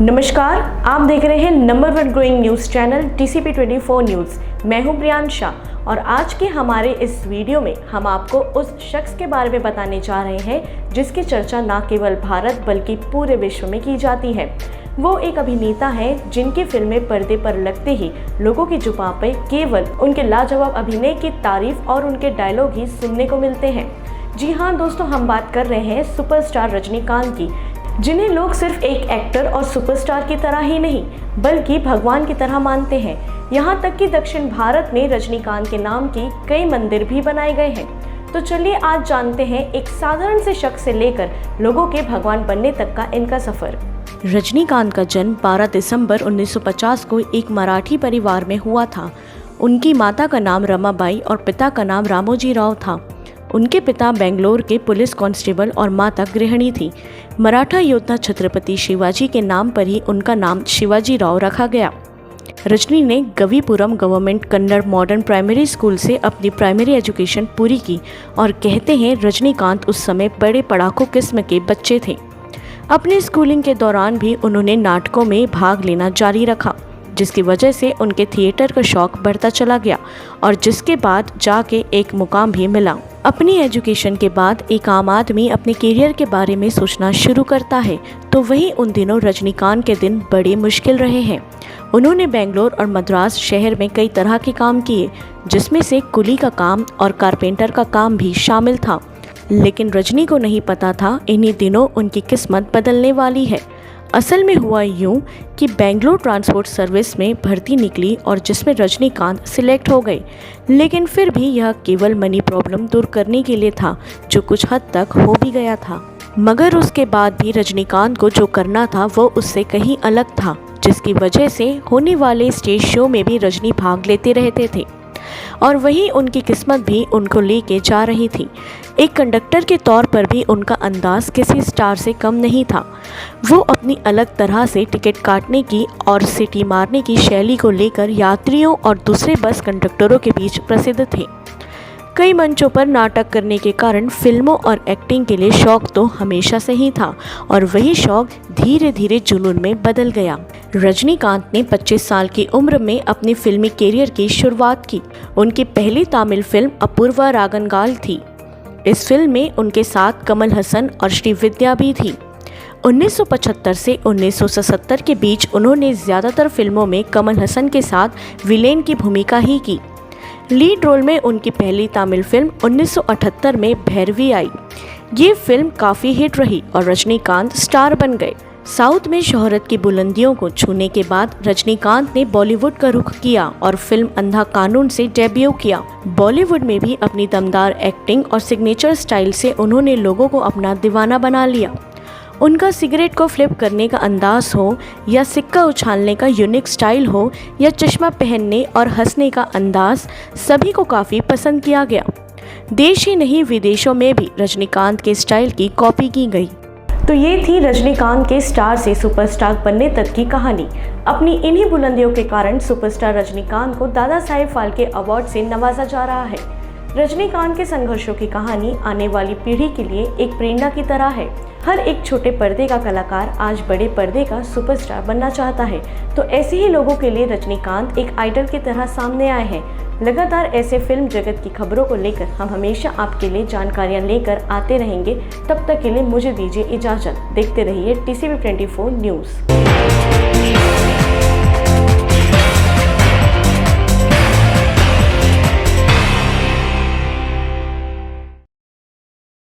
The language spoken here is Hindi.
नमस्कार, आप देख रहे हैं number 1 growing news channel TCP 24 news. मैं हूं प्रियांशा और आज के हमारे इस वीडियो में हम आपको उस शख्स के बारे में बताने जा रहे हैं जिसकी चर्चा न केवल भारत बल्कि पूरे विश्व में की जाती है। वो एक अभिनेता है जिनकी फिल्में पर्दे पर लगते ही लोगों की जुबां पर केवल उनके लाजवाब अभिनय की तारीफ और उनके डायलॉग ही सुनने को मिलते हैं। जी हाँ दोस्तों, हम बात कर रहे हैं सुपरस्टार रजनीकांत की, जिन्हें लोग सिर्फ एक एक्टर और सुपरस्टार की तरह ही नहीं बल्कि भगवान की तरह मानते हैं। यहाँ तक कि दक्षिण भारत में रजनीकांत के नाम की कई मंदिर भी बनाए गए हैं। तो चलिए आज जानते हैं एक साधारण से शख्स से लेकर लोगों के भगवान बनने तक का इनका सफर। रजनीकांत का जन्म 12 दिसंबर 1950 को एक मराठी परिवार में हुआ था। उनकी माता का नाम रमाबाई और पिता का नाम रामोजी राव था। उनके पिता बेंगलोर के पुलिस कांस्टेबल और माता गृहिणी थी। मराठा योद्धा छत्रपति शिवाजी के नाम पर ही उनका नाम शिवाजी राव रखा गया। रजनी ने Gavipuram government Kannada modern primary school से अपनी प्राइमरी एजुकेशन पूरी की और कहते हैं रजनीकांत उस समय बड़े पढ़ाकू किस्म के बच्चे थे। अपनी स्कूलिंग के दौरान भी उन्होंने नाटकों में भाग लेना जारी रखा, जिसकी वजह से उनके थिएटर का शौक बढ़ता चला गया और जिसके बाद जाके एक मुकाम भी मिला। अपनी एजुकेशन के बाद एक आम आदमी अपने करियर के बारे में सोचना शुरू करता है, तो वहीं उन दिनों रजनीकांत के दिन बड़े मुश्किल रहे हैं। उन्होंने बेंगलोर और मद्रास शहर में कई तरह के काम किए, जिसमें से कुली का काम और कारपेंटर का काम भी शामिल था। लेकिन रजनी को नहीं पता था इन्हीं दिनों उनकी किस्मत बदलने वाली है। असल में हुआ यूं कि बेंगलोर ट्रांसपोर्ट सर्विस में भर्ती निकली और जिसमें रजनीकांत सिलेक्ट हो गए। लेकिन फिर भी यह केवल मनी प्रॉब्लम दूर करने के लिए था, जो कुछ हद तक हो भी गया था। मगर उसके बाद भी रजनीकांत को जो करना था वो उससे कहीं अलग था, जिसकी वजह से होने वाले स्टेज शो में भी रजनी भाग लेते रहते थे और वहीं उनकी किस्मत भी उनको लेके जा रही थी। एक कंडक्टर के तौर पर भी उनका अंदाज किसी स्टार से कम नहीं था। वो अपनी अलग तरह से टिकट काटने की और सीटी मारने की शैली को लेकर यात्रियों और दूसरे बस कंडक्टरों के बीच प्रसिद्ध थे। कई मंचों पर नाटक करने के कारण फिल्मों और एक्टिंग के लिए शौक तो हमेशा से ही था और वही शौक धीरे धीरे जुनून में बदल गया। रजनीकांत ने 25 साल की उम्र में अपनी फिल्मी कैरियर की शुरुआत की। उनकी पहली तमिल फिल्म अपूर्वा रागनगाल थी। इस फिल्म में उनके साथ कमल हसन और श्रीविद्या भी थी। 1975 से 1977 के बीच उन्होंने ज़्यादातर फिल्मों में कमल हसन के साथ विलेन की भूमिका ही की। लीड रोल में उनकी पहली तमिल फिल्म 1978 में भैरवी आई। ये फिल्म काफ़ी हिट रही और रजनीकांत स्टार बन गए। साउथ में शोहरत की बुलंदियों को छूने के बाद रजनीकांत ने बॉलीवुड का रुख किया और फिल्म अंधा कानून से डेब्यू किया। बॉलीवुड में भी अपनी दमदार एक्टिंग और सिग्नेचर स्टाइल से उन्होंने लोगों को अपना दीवाना बना लिया। उनका सिगरेट को फ्लिप करने का अंदाज हो या सिक्का उछालने का यूनिक स्टाइल हो या चश्मा पहनने और हंसने का अंदाज, सभी को काफ़ी पसंद किया गया। देश ही नहीं विदेशों में भी रजनीकांत के स्टाइल की कॉपी की गई। तो ये थी रजनीकांत के स्टार से सुपरस्टार बनने तक की कहानी। अपनी इन्हीं बुलंदियों के कारण सुपरस्टार रजनीकांत को दादा साहेब फाल्के अवार्ड से नवाजा जा रहा है। रजनीकांत के संघर्षों की कहानी आने वाली पीढ़ी के लिए एक प्रेरणा की तरह है। हर एक छोटे पर्दे का कलाकार आज बड़े पर्दे का सुपरस्टार बनना चाहता है। तो ऐसे ही लोगों के लिए रजनीकांत एक आइडल की तरह सामने आए हैं। लगातार ऐसे फिल्म जगत की खबरों को लेकर हम हमेशा आपके लिए जानकारियां लेकर आते रहेंगे। तब तक के लिए मुझे दीजिए इजाज़त। देखते रहिए TCP 24 न्यूज़।